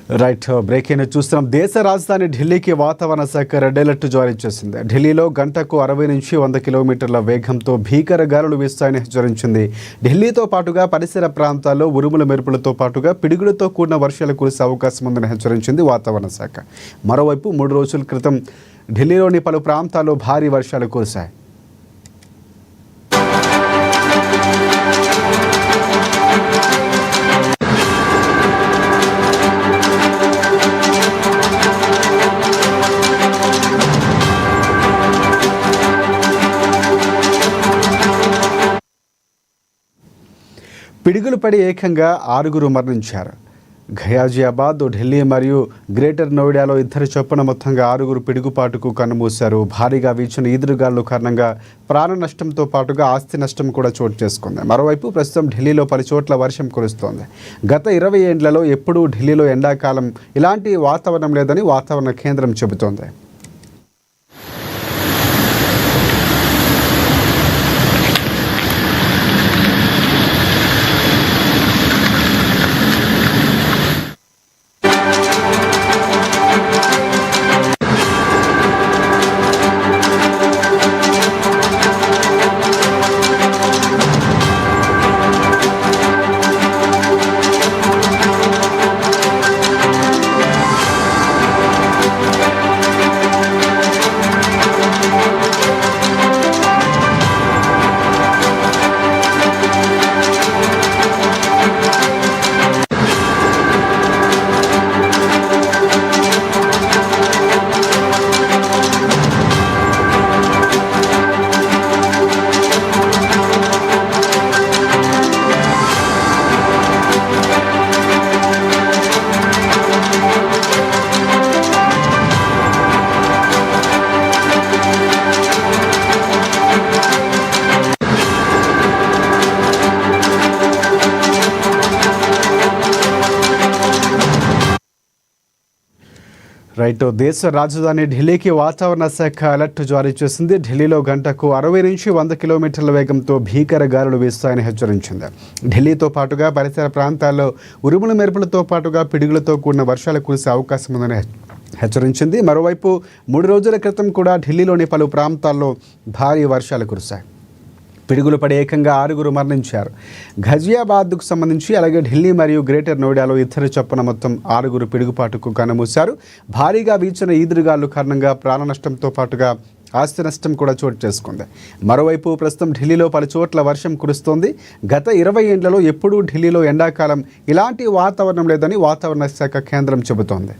Right breaking చూస్తున్నాం. దేశ రాజధాని ఢిల్లీకి వాతావరణ శాఖ రెడ్ అలర్ట్ జారీ చేసింది. ఢిల్లీలో గంటకు 60 నుంచి 100 కిలోమీటర్ల వేగంతో భీకర గాలులు వీస్తాయని హెచ్చరించింది. ఢిల్లీతో పాటుగా పరిసర ప్రాంతాల్లో ఉరుముల మెరుపులతో పాటుగా పిడుగులతో కూడిన వర్షాలు కురిసే అవకాశం ఉందని హెచ్చరించింది వాతావరణ శాఖ. మరోవైపు 3 రోజుల క్రితం ఢిల్లీలోని పలు ప్రాంతాల్లో భారీ వర్షాలు కురిశాయి. పిడుగులు పడి ఏకంగా 6 మరణించారు. ఘయాజియాబాద్, ఢిల్లీ మరియు గ్రేటర్ నోయిడాలో 2 చొప్పున మొత్తంగా 6 పిడుగుపాటుకు కన్నుమూశారు. భారీగా వీచిన ఈదురుగాలు కారణంగా ప్రాణ నష్టంతో పాటుగా ఆస్తి నష్టం కూడా చోటు చేసుకుంది. మరోవైపు ప్రస్తుతం ఢిల్లీలో పలు చోట్ల వర్షం కురుస్తోంది. గత 20 ఏండ్లలో ఎప్పుడూ ఢిల్లీలో ఎండాకాలం ఇలాంటి వాతావరణం లేదని వాతావరణ కేంద్రం చెబుతోంది. రైట్ దేశ రాజధాని ఢిల్లీకి వాతావరణ శాఖ అలర్ట్ జారీ చేసింది. ఢిల్లీలో గంటకు 60 నుంచి 100 కిలోమీటర్ల వేగంతో భీకర గాలులు వీస్తాయని హెచ్చరించింది. ఢిల్లీతో పాటుగా పరిసర ప్రాంతాల్లో ఉరుముల మెరుపులతో పాటుగా పిడుగులతో కూడిన వర్షాలు కురిసే అవకాశం ఉందని హెచ్చరించింది. మరోవైపు 3 రోజుల క్రితం కూడా ఢిల్లీలోని పలు ప్రాంతాల్లో భారీ వర్షాలు కురిశాయి. పిడుగులు పడి ఏకంగా 6 మరణించారు. ఘజియాబాద్కు సంబంధించి అలాగే ఢిల్లీ మరియు గ్రేటర్ నోయిడాలో 2 చొప్పున మొత్తం 6 పిడుగుపాటుకు కన్నుమూశారు. భారీగా వీచిన ఈదురుగాలు కారణంగా ప్రాణ నష్టంతో పాటుగా ఆస్తి నష్టం కూడా చోటు చేసుకుంది. మరోవైపు ప్రస్తుతం ఢిల్లీలో పలు చోట్ల వర్షం కురుస్తోంది. గత 20 ఏండ్లలో ఎప్పుడూ ఢిల్లీలో ఎండాకాలం ఇలాంటి వాతావరణం లేదని వాతావరణ శాఖ కేంద్రం చెబుతోంది.